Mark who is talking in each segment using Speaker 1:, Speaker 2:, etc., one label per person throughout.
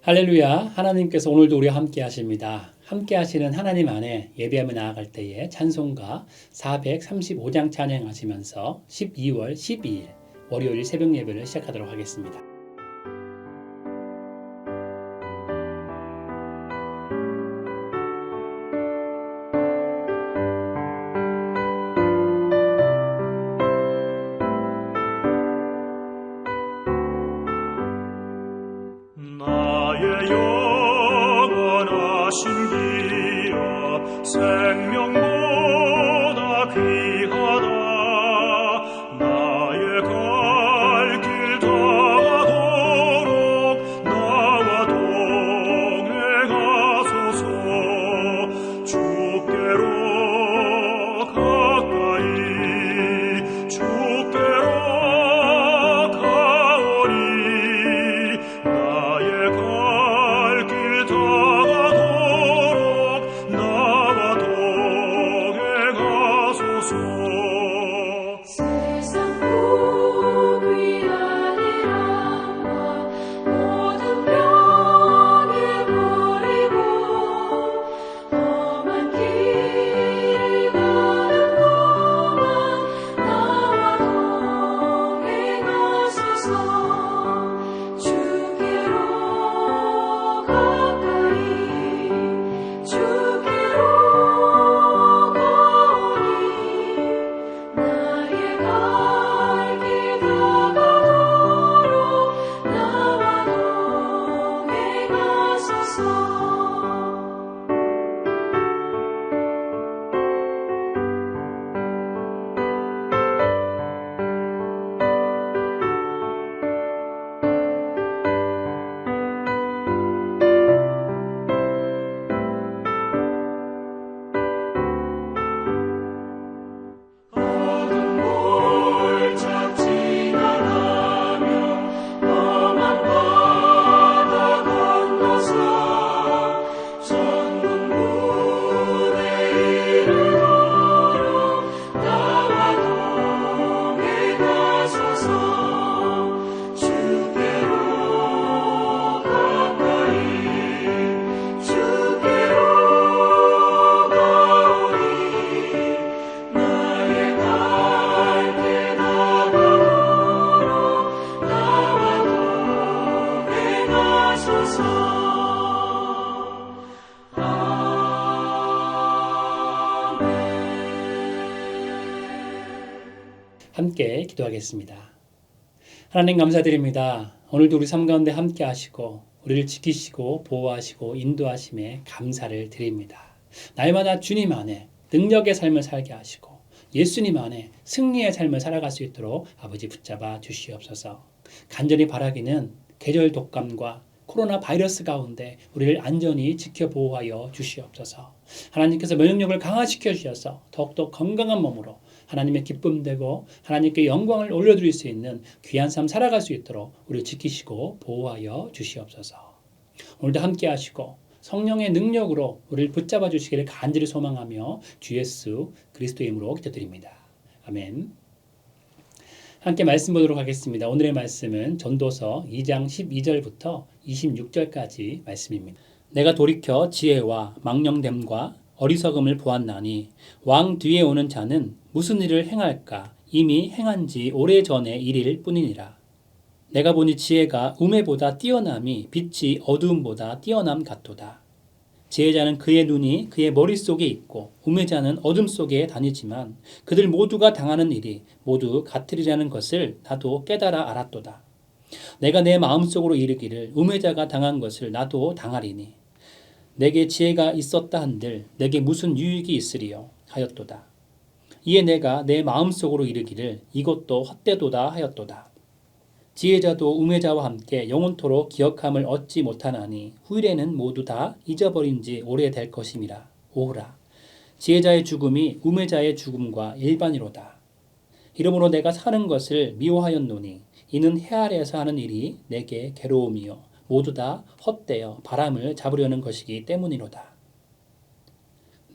Speaker 1: 할렐루야. 하나님께서 오늘도 우리와 함께 하십니다. 함께 하시는 하나님 안에 예배하며 나아갈 때에 찬송가 435장 찬양하시면서 12월 12일 월요일 새벽 예배를 시작하도록 하겠습니다.
Speaker 2: 나의 영원하신 기여 생명보다 귀하다. 나의 갈 길 다가도록 나와 동행하소서. 주께로 가까이 주께로 가오리. 나의 갈 길 다가도록 나와 동행하소서.
Speaker 3: 세상 복이 아니라 모든 병에 버리고 험한 길을 가는 동안 나와 동행하소서. 주께로 가까이 주께로 가오니 나의 갈 길 다가도록 나와 동행하소서. 어두운 골짜 지나가며 험한 바다 건너서 천국문에 이르도록 나와 동행하소서. 주께로 가까이 주께로 가오니 나의 갈 길 다가도록 나와 동행하소서.
Speaker 1: 함께 기도하겠습니다. 하나님 감사드립니다. 오늘도 우리 삶 가운데 함께 하시고 우리를 지키시고 보호하시고 인도하심에 감사를 드립니다. 날마다 주님 안에 능력의 삶을 살게 하시고 예수님 안에 승리의 삶을 살아갈 수 있도록 아버지 붙잡아 주시옵소서. 간절히 바라기는 계절 독감과 코로나 바이러스 가운데 우리를 안전히 지켜 보호하여 주시옵소서. 하나님께서 면역력을 강화시켜 주셔서 더욱더 건강한 몸으로 하나님의 기쁨 되고 하나님께 영광을 올려드릴 수 있는 귀한 삶 살아갈 수 있도록 우리를 지키시고 보호하여 주시옵소서. 오늘도 함께 하시고 성령의 능력으로 우리를 붙잡아 주시기를 간절히 소망하며 주 예수 그리스도의 이름으로 기도드립니다. 아멘. 함께 말씀 보도록 하겠습니다. 오늘의 말씀은 전도서 2장 12절부터 26절까지 말씀입니다. 내가 돌이켜 지혜와 망령됨과 어리석음을 보았나니 왕 뒤에 오는 자는 무슨 일을 행할까 이미 행한 지 오래전의 일일 뿐이니라. 내가 보니 지혜가 우매보다 뛰어남이 빛이 어두움보다 뛰어남 같도다. 지혜자는 그의 눈이 그의 머릿속에 있고 우매자는 어둠 속에 다니지만 그들 모두가 당하는 일이 모두 같으리라는 것을 나도 깨달아 알았도다. 내가 내 마음속으로 이르기를 우매자가 당한 것을 나도 당하리니 내게 지혜가 있었다 한들 내게 무슨 유익이 있으리요 하였도다. 이에 내가 내 마음속으로 이르기를 이것도 헛되도다 하였도다. 지혜자도 우매자와 함께 영원토록 기억함을 얻지 못하나니 후일에는 모두 다 잊어버린 지 오래될 것임이라. 오라. 지혜자의 죽음이 우매자의 죽음과 일반이로다. 이러므로 내가 사는 것을 미워하였노니 이는 해 아래에서 하는 일이 내게 괴로움이요 모두 다 헛되어 바람을 잡으려는 것이기 때문이로다.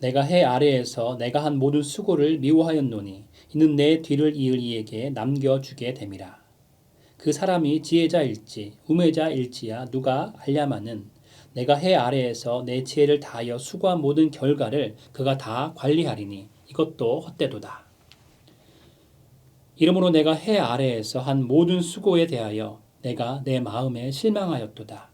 Speaker 1: 내가 해 아래에서 내가 한 모든 수고를 미워하였노니 이는 내 뒤를 이을 이에게 남겨주게 됨이라. 그 사람이 지혜자일지 우매자일지야 누가 알랴마는 내가 해 아래에서 내 지혜를 다하여 수고한 모든 결과를 그가 다 관리하리니 이것도 헛되도다. 이러므로 내가 해 아래에서 한 모든 수고에 대하여 내가 내 마음에 실망하였도다.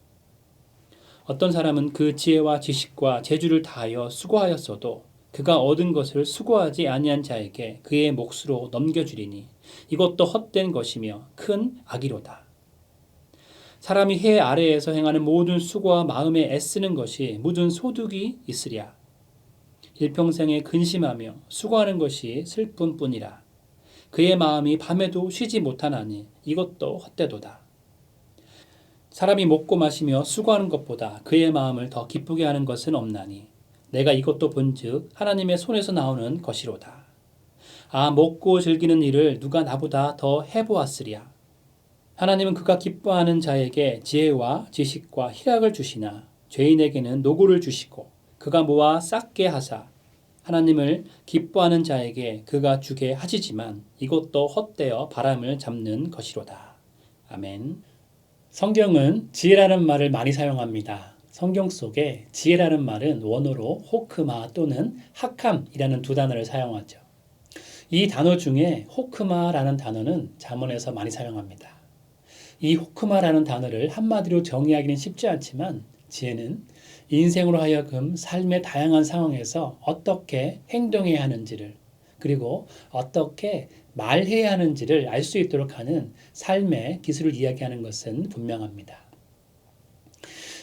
Speaker 1: 어떤 사람은 그 지혜와 지식과 재주를 다하여 수고하였어도 그가 얻은 것을 수고하지 아니한 자에게 그의 몫으로 넘겨주리니 이것도 헛된 것이며 큰 악이로다. 사람이 해 아래에서 행하는 모든 수고와 마음에 애쓰는 것이 무슨 소득이 있으랴. 일평생에 근심하며 수고하는 것이 슬픔뿐이라. 그의 마음이 밤에도 쉬지 못하나니 이것도 헛되도다. 사람이 먹고 마시며 수고하는 것보다 그의 마음을 더 기쁘게 하는 것은 없나니 내가 이것도 본즉 하나님의 손에서 나오는 것이로다. 아, 먹고 즐기는 일을 누가 나보다 더 해보았으랴. 하나님은 그가 기뻐하는 자에게 지혜와 지식과 희락을 주시나 죄인에게는 노고를 주시고 그가 모아 쌓게 하사 하나님을 기뻐하는 자에게 그가 주게 하시지만 이것도 헛되어 바람을 잡는 것이로다. 아멘. 성경은 지혜라는 말을 많이 사용합니다. 성경 속에 지혜라는 말은 원어로 호크마 또는 하캄이라는 두 단어를 사용하죠. 이 단어 중에 호크마라는 단어는 잠언에서 많이 사용합니다. 이 호크마라는 단어를 한마디로 정의하기는 쉽지 않지만 지혜는 인생으로 하여금 삶의 다양한 상황에서 어떻게 행동해야 하는지를 그리고 어떻게 말해야 하는지를 알 수 있도록 하는 삶의 기술을 이야기하는 것은 분명합니다.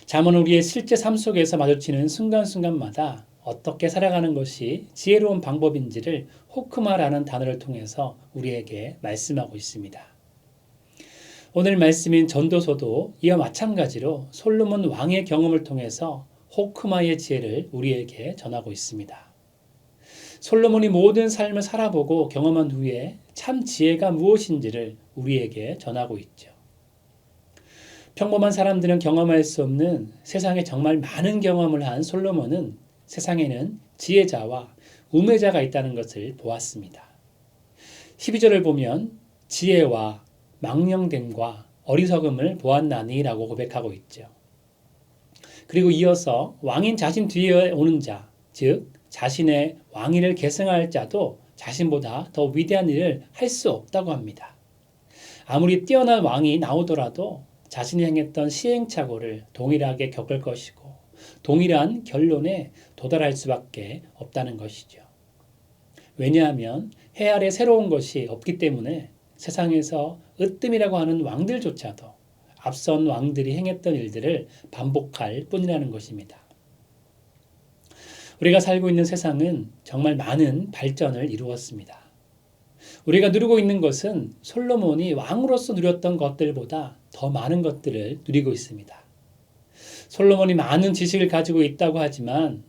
Speaker 1: 잠언은 우리의 실제 삶 속에서 마주치는 순간순간마다 어떻게 살아가는 것이 지혜로운 방법인지를 호크마라는 단어를 통해서 우리에게 말씀하고 있습니다. 오늘 말씀인 전도서도 이와 마찬가지로 솔로몬 왕의 경험을 통해서 호크마의 지혜를 우리에게 전하고 있습니다. 솔로몬이 모든 삶을 살아보고 경험한 후에 참 지혜가 무엇인지를 우리에게 전하고 있죠. 평범한 사람들은 경험할 수 없는 세상에 정말 많은 경험을 한 솔로몬은 세상에는 지혜자와 우매자가 있다는 것을 보았습니다. 12절을 보면 지혜와 망령됨과 어리석음을 보았나니라고 고백하고 있죠. 그리고 이어서 왕인 자신 뒤에 오는 자, 즉 자신의 왕위를 계승할 자도 자신보다 더 위대한 일을 할 수 없다고 합니다. 아무리 뛰어난 왕이 나오더라도 자신이 행했던 시행착오를 동일하게 겪을 것이고 동일한 결론에 도달할 수밖에 없다는 것이죠. 왜냐하면 해 아래 새로운 것이 없기 때문에 세상에서 으뜸이라고 하는 왕들조차도 앞선 왕들이 행했던 일들을 반복할 뿐이라는 것입니다. 우리가 살고 있는 세상은 정말 많은 발전을 이루었습니다. 우리가 누리고 있는 것은 솔로몬이 왕으로서 누렸던 것들보다 더 많은 것들을 누리고 있습니다. 솔로몬이 많은 지식을 가지고 있다고 하지만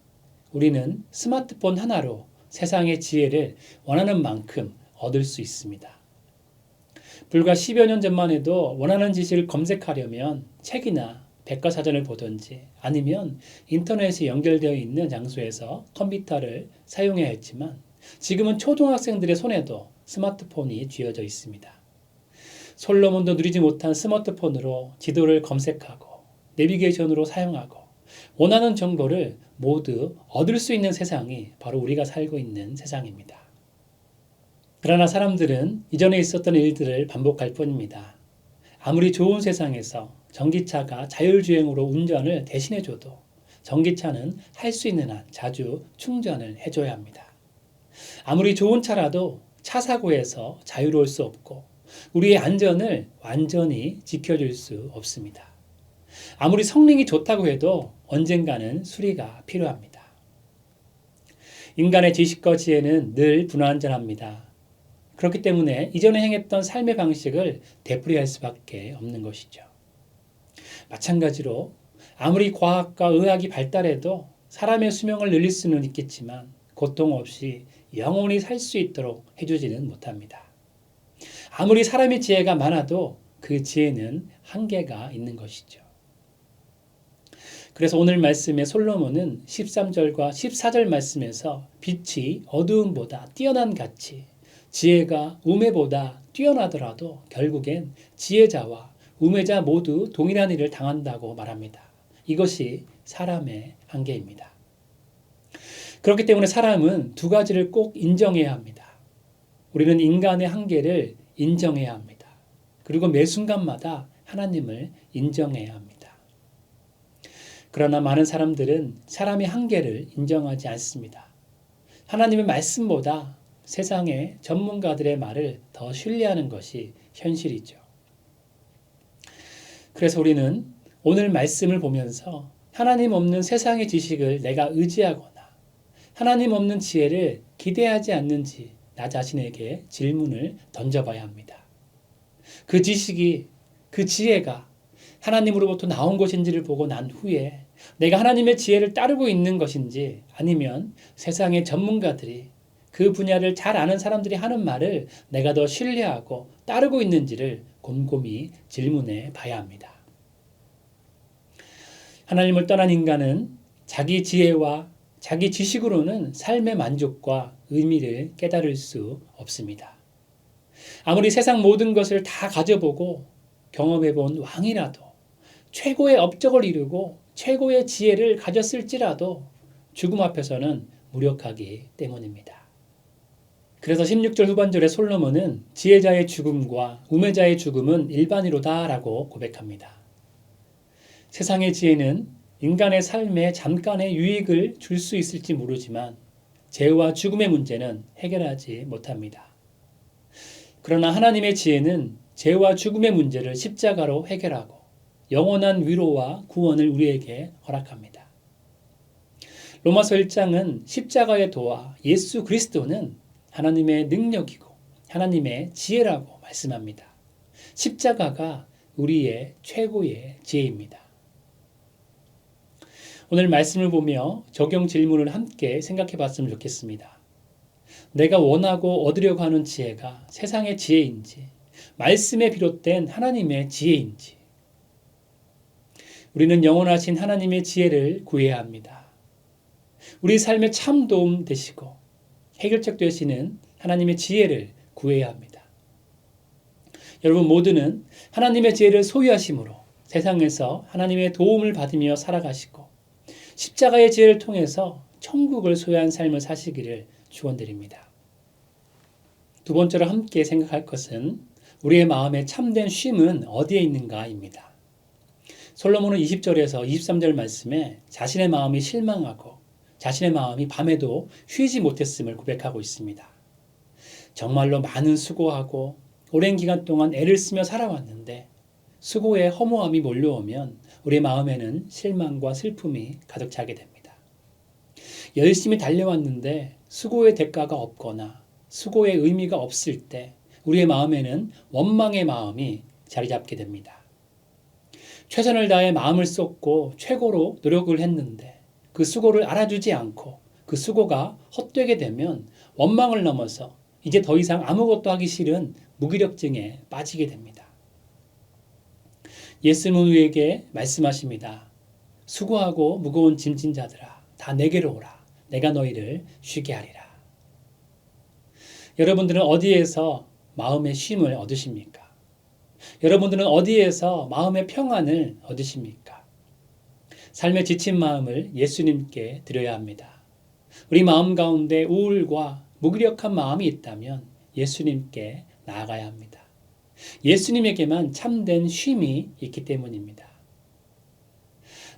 Speaker 1: 우리는 스마트폰 하나로 세상의 지혜를 원하는 만큼 얻을 수 있습니다. 불과 10여 년 전만 해도 원하는 지식을 검색하려면 책이나 백과사전을 보든지 아니면 인터넷에 연결되어 있는 장소에서 컴퓨터를 사용해야 했지만 지금은 초등학생들의 손에도 스마트폰이 쥐어져 있습니다. 솔로몬도 누리지 못한 스마트폰으로 지도를 검색하고 내비게이션으로 사용하고 원하는 정보를 모두 얻을 수 있는 세상이 바로 우리가 살고 있는 세상입니다. 그러나 사람들은 이전에 있었던 일들을 반복할 뿐입니다. 아무리 좋은 세상에서 전기차가 자율주행으로 운전을 대신해줘도 전기차는 할 수 있는 한 자주 충전을 해줘야 합니다. 아무리 좋은 차라도 차 사고에서 자유로울 수 없고 우리의 안전을 완전히 지켜줄 수 없습니다. 아무리 성능이 좋다고 해도 언젠가는 수리가 필요합니다. 인간의 지식과 지혜는 늘 불완전합니다. 그렇기 때문에 이전에 행했던 삶의 방식을 되풀이할 수밖에 없는 것이죠. 마찬가지로 아무리 과학과 의학이 발달해도 사람의 수명을 늘릴 수는 있겠지만 고통 없이 영원히 살 수 있도록 해주지는 못합니다. 아무리 사람의 지혜가 많아도 그 지혜는 한계가 있는 것이죠. 그래서 오늘 말씀의 솔로몬은 13절과 14절 말씀에서 빛이 어두움보다 뛰어난 같이 지혜가 우매보다 뛰어나더라도 결국엔 지혜자와 우매자 모두 동일한 일을 당한다고 말합니다. 이것이 사람의 한계입니다. 그렇기 때문에 사람은 두 가지를 꼭 인정해야 합니다. 우리는 인간의 한계를 인정해야 합니다. 그리고 매 순간마다 하나님을 인정해야 합니다. 그러나 많은 사람들은 사람의 한계를 인정하지 않습니다. 하나님의 말씀보다 세상의 전문가들의 말을 더 신뢰하는 것이 현실이죠. 그래서 우리는 오늘 말씀을 보면서 하나님 없는 세상의 지식을 내가 의지하거나 하나님 없는 지혜를 기대하지 않는지 나 자신에게 질문을 던져봐야 합니다. 그 지식이, 그 지혜가 하나님으로부터 나온 것인지를 보고 난 후에 내가 하나님의 지혜를 따르고 있는 것인지 아니면 세상의 전문가들이 그 분야를 잘 아는 사람들이 하는 말을 내가 더 신뢰하고 따르고 있는지를 곰곰이 질문해 봐야 합니다. 하나님을 떠난 인간은 자기 지혜와 자기 지식으로는 삶의 만족과 의미를 깨달을 수 없습니다. 아무리 세상 모든 것을 다 가져보고 경험해본 왕이라도 최고의 업적을 이루고 최고의 지혜를 가졌을지라도 죽음 앞에서는 무력하기 때문입니다. 그래서 16절 후반절에 솔로몬은 지혜자의 죽음과 우매자의 죽음은 일반이로다라고 고백합니다. 세상의 지혜는 인간의 삶에 잠깐의 유익을 줄 수 있을지 모르지만 죄와 죽음의 문제는 해결하지 못합니다. 그러나 하나님의 지혜는 죄와 죽음의 문제를 십자가로 해결하고 영원한 위로와 구원을 우리에게 허락합니다. 로마서 1장은 십자가의 도와 예수 그리스도는 하나님의 능력이고 하나님의 지혜라고 말씀합니다. 십자가가 우리의 최고의 지혜입니다. 오늘 말씀을 보며 적용 질문을 함께 생각해 봤으면 좋겠습니다. 내가 원하고 얻으려고 하는 지혜가 세상의 지혜인지 말씀에 비롯된 하나님의 지혜인지 우리는 영원하신 하나님의 지혜를 구해야 합니다. 우리 삶에 참 도움 되시고 해결책 되시는 하나님의 지혜를 구해야 합니다. 여러분 모두는 하나님의 지혜를 소유하심으로 세상에서 하나님의 도움을 받으며 살아가시고 십자가의 지혜를 통해서 천국을 소유한 삶을 사시기를 축원드립니다. 두 번째로 함께 생각할 것은 우리의 마음의 참된 쉼은 어디에 있는가입니다. 솔로몬은 20절에서 23절 말씀에 자신의 마음이 실망하고 자신의 마음이 밤에도 쉬지 못했음을 고백하고 있습니다. 정말로 많은 수고하고 오랜 기간 동안 애를 쓰며 살아왔는데 수고의 허무함이 몰려오면 우리 마음에는 실망과 슬픔이 가득 차게 됩니다. 열심히 달려왔는데 수고의 대가가 없거나 수고의 의미가 없을 때 우리의 마음에는 원망의 마음이 자리 잡게 됩니다. 최선을 다해 마음을 쏟고 최고로 노력을 했는데 그 수고를 알아주지 않고 그 수고가 헛되게 되면 원망을 넘어서 이제 더 이상 아무것도 하기 싫은 무기력증에 빠지게 됩니다. 예수님은 우리에게 말씀하십니다. 수고하고 무거운 짐진 자들아 다 내게로 오라. 내가 너희를 쉬게 하리라. 여러분들은 어디에서 마음의 쉼을 얻으십니까? 여러분들은 어디에서 마음의 평안을 얻으십니까? 삶에 지친 마음을 예수님께 드려야 합니다. 우리 마음 가운데 우울과 무기력한 마음이 있다면 예수님께 나아가야 합니다. 예수님에게만 참된 쉼이 있기 때문입니다.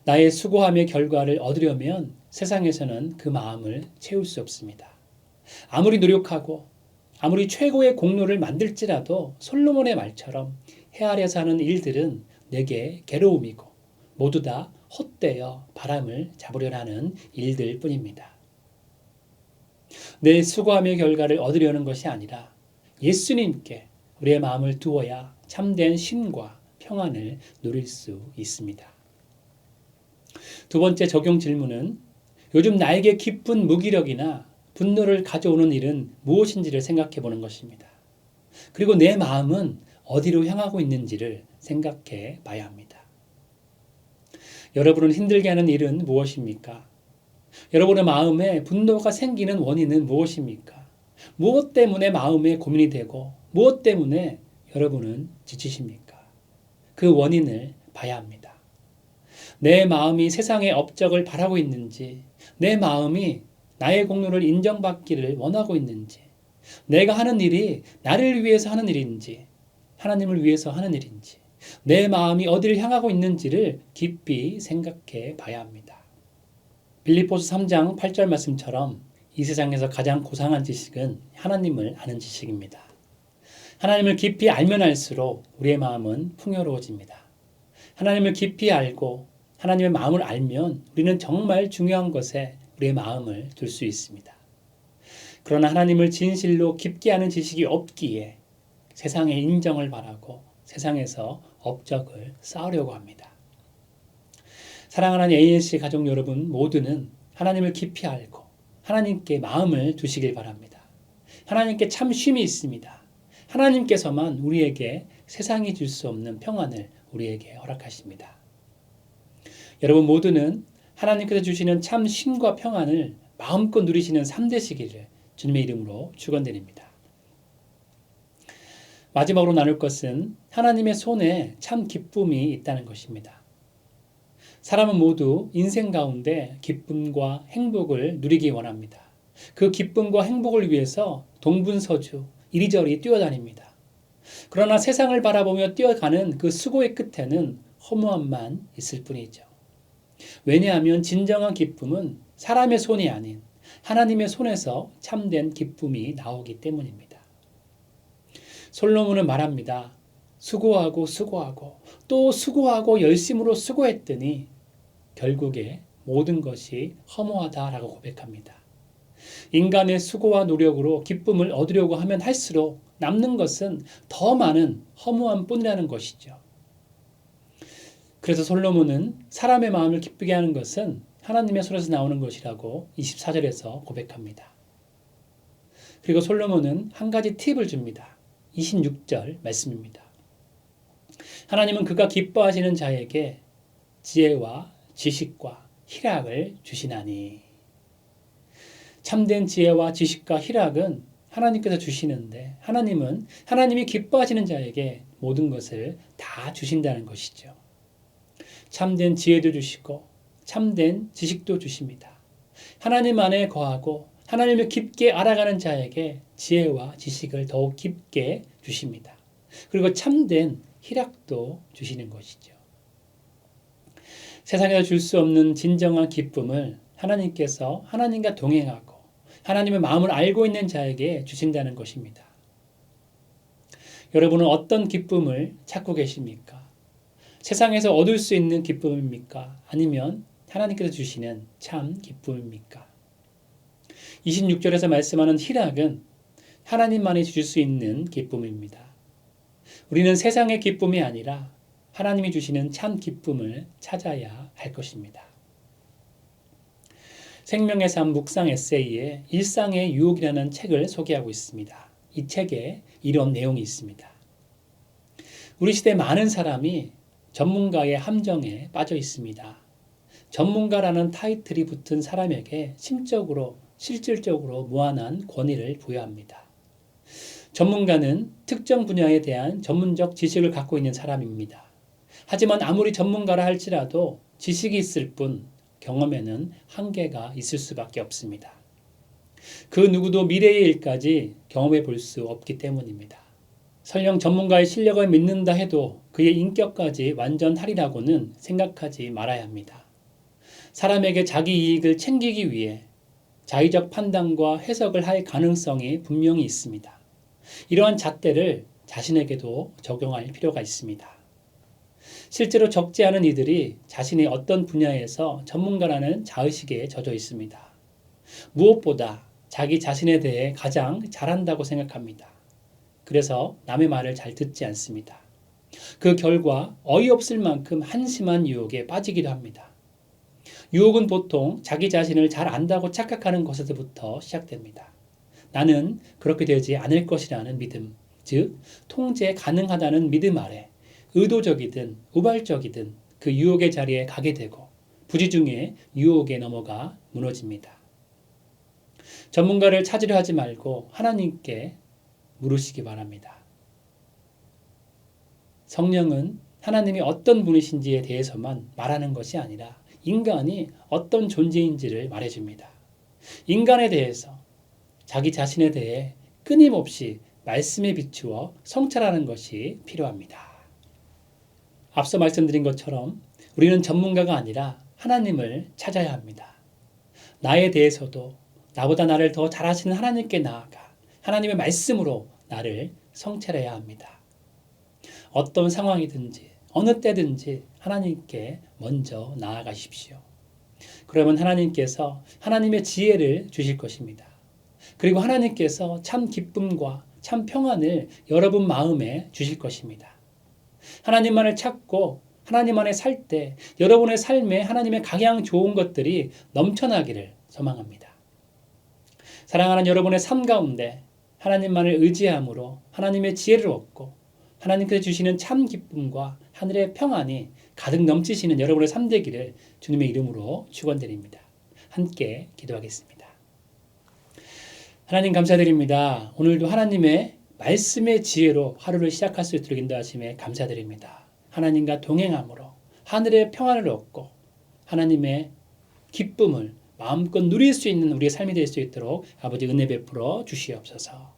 Speaker 1: 나의 수고함의 결과를 얻으려면 세상에서는 그 마음을 채울 수 없습니다. 아무리 노력하고 아무리 최고의 공로를 만들지라도 솔로몬의 말처럼 헤아려서 하는 일들은 내게 괴로움이고 모두 다 헛되어 바람을 잡으려 하는 일들 뿐입니다. 내 수고함의 결과를 얻으려는 것이 아니라 예수님께 우리의 마음을 두어야 참된 쉼과 평안을 누릴 수 있습니다. 두 번째 적용 질문은 요즘 나에게 기쁜 무기력이나 분노를 가져오는 일은 무엇인지를 생각해 보는 것입니다. 그리고 내 마음은 어디로 향하고 있는지를 생각해 봐야 합니다. 여러분을 힘들게 하는 일은 무엇입니까? 여러분의 마음에 분노가 생기는 원인은 무엇입니까? 무엇 때문에 마음에 고민이 되고 무엇 때문에 여러분은 지치십니까? 그 원인을 봐야 합니다. 내 마음이 세상의 업적을 바라고 있는지, 내 마음이 나의 공로를 인정받기를 원하고 있는지, 내가 하는 일이 나를 위해서 하는 일인지, 하나님을 위해서 하는 일인지, 내 마음이 어디를 향하고 있는지를 깊이 생각해 봐야 합니다. 빌립보서 3장 8절 말씀처럼 이 세상에서 가장 고상한 지식은 하나님을 아는 지식입니다. 하나님을 깊이 알면 알수록 우리의 마음은 풍요로워집니다. 하나님을 깊이 알고 하나님의 마음을 알면 우리는 정말 중요한 것에 우리의 마음을 둘 수 있습니다. 그러나 하나님을 진실로 깊게 아는 지식이 없기에 세상의 인정을 바라고 세상에서 업적을 쌓으려고 합니다. 사랑하는 ANC 가족 여러분 모두는 하나님을 깊이 알고 하나님께 마음을 두시길 바랍니다. 하나님께 참 쉼이 있습니다. 하나님께서만 우리에게 세상이 줄 수 없는 평안을 우리에게 허락하십니다. 여러분 모두는 하나님께서 주시는 참 쉼과 평안을 마음껏 누리시는 삶 되시기를 주님의 이름으로 축원드립니다. 마지막으로 나눌 것은 하나님의 손에 참 기쁨이 있다는 것입니다. 사람은 모두 인생 가운데 기쁨과 행복을 누리기 원합니다. 그 기쁨과 행복을 위해서 동분서주 이리저리 뛰어다닙니다. 그러나 세상을 바라보며 뛰어가는 그 수고의 끝에는 허무함만 있을 뿐이죠. 왜냐하면 진정한 기쁨은 사람의 손이 아닌 하나님의 손에서 참된 기쁨이 나오기 때문입니다. 솔로몬은 말합니다. 수고하고 또 수고하고 열심으로 수고했더니 결국에 모든 것이 허무하다라고 고백합니다. 인간의 수고와 노력으로 기쁨을 얻으려고 하면 할수록 남는 것은 더 많은 허무함 뿐이라는 것이죠. 그래서 솔로몬은 사람의 마음을 기쁘게 하는 것은 하나님의 손에서 나오는 것이라고 24절에서 고백합니다. 그리고 솔로몬은 한 가지 팁을 줍니다. 26절 말씀입니다. 하나님은 그가 기뻐하시는 자에게 지혜와 지식과 희락을 주시나니. 참된 지혜와 지식과 희락은 하나님께서 주시는데 하나님은 하나님이 기뻐하시는 자에게 모든 것을 다 주신다는 것이죠. 참된 지혜도 주시고 참된 지식도 주십니다. 하나님 안에 거하고 하나님을 깊게 알아가는 자에게 지혜와 지식을 더욱 깊게 주십니다. 그리고 참된 희락도 주시는 것이죠. 세상에서 줄 수 없는 진정한 기쁨을 하나님께서 하나님과 동행하고 하나님의 마음을 알고 있는 자에게 주신다는 것입니다. 여러분은 어떤 기쁨을 찾고 계십니까? 세상에서 얻을 수 있는 기쁨입니까? 아니면 하나님께서 주시는 참 기쁨입니까? 26절에서 말씀하는 희락은 하나님만이 주실 수 있는 기쁨입니다. 우리는 세상의 기쁨이 아니라 하나님이 주시는 참 기쁨을 찾아야 할 것입니다. 생명의 삶 묵상 에세이에 일상의 유혹이라는 책을 소개하고 있습니다. 이 책에 이런 내용이 있습니다. 우리 시대 많은 사람이 전문가의 함정에 빠져 있습니다. 전문가라는 타이틀이 붙은 사람에게 심적으로, 실질적으로 무한한 권위를 부여합니다. 전문가는 특정 분야에 대한 전문적 지식을 갖고 있는 사람입니다. 하지만 아무리 전문가라 할지라도 지식이 있을 뿐 경험에는 한계가 있을 수밖에 없습니다. 그 누구도 미래의 일까지 경험해 볼 수 없기 때문입니다. 설령 전문가의 실력을 믿는다 해도 그의 인격까지 완전하리라고는 생각하지 말아야 합니다. 사람에게 자기 이익을 챙기기 위해 자의적 판단과 해석을 할 가능성이 분명히 있습니다. 이러한 잣대를 자신에게도 적용할 필요가 있습니다. 실제로 적지 않은 이들이 자신이 어떤 분야에서 전문가라는 자의식에 젖어 있습니다. 무엇보다 자기 자신에 대해 가장 잘한다고 생각합니다. 그래서 남의 말을 잘 듣지 않습니다. 그 결과 어이없을 만큼 한심한 유혹에 빠지기도 합니다. 유혹은 보통 자기 자신을 잘 안다고 착각하는 것에서부터 시작됩니다. 나는 그렇게 되지 않을 것이라는 믿음, 즉 통제 가능하다는 믿음 아래 의도적이든 우발적이든 그 유혹의 자리에 가게 되고 부지중에 유혹에 넘어가 무너집니다. 전문가를 찾으려 하지 말고 하나님께 물으시기 바랍니다. 성령은 하나님이 어떤 분이신지에 대해서만 말하는 것이 아니라 인간이 어떤 존재인지를 말해줍니다. 인간에 대해서, 자기 자신에 대해 끊임없이 말씀에 비추어 성찰하는 것이 필요합니다. 앞서 말씀드린 것처럼 우리는 전문가가 아니라 하나님을 찾아야 합니다. 나에 대해서도 나보다 나를 더 잘 아시는 하나님께 나아가 하나님의 말씀으로 나를 성찰해야 합니다. 어떤 상황이든지 어느 때든지 하나님께 먼저 나아가십시오. 그러면 하나님께서 하나님의 지혜를 주실 것입니다. 그리고 하나님께서 참 기쁨과 참 평안을 여러분 마음에 주실 것입니다. 하나님만을 찾고 하나님 안에 살 때 여러분의 삶에 하나님의 각양 좋은 것들이 넘쳐나기를 소망합니다. 사랑하는 여러분의 삶 가운데 하나님만을 의지함으로 하나님의 지혜를 얻고 하나님께서 주시는 참 기쁨과 하늘의 평안이 가득 넘치시는 여러분의 삶 되기를 주님의 이름으로 축원드립니다. 함께 기도하겠습니다. 하나님 감사드립니다. 오늘도 하나님의 말씀의 지혜로 하루를 시작할 수 있도록 인도하심에 감사드립니다. 하나님과 동행함으로 하늘의 평안을 얻고 하나님의 기쁨을 마음껏 누릴 수 있는 우리의 삶이 될 수 있도록 아버지 은혜 베풀어 주시옵소서.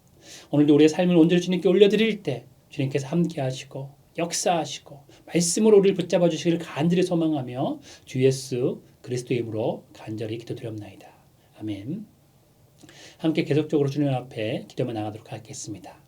Speaker 1: 오늘도 우리의 삶을 온전히 주님께 올려드릴 때 주님께서 함께 하시고 역사하시고 말씀으로 우리를 붙잡아 주시기를 간절히 소망하며 주 예수 그리스도의 이름으로 간절히 기도드렸나이다. 아멘. 함께 계속적으로 주님 앞에 기도만 나가도록 하겠습니다.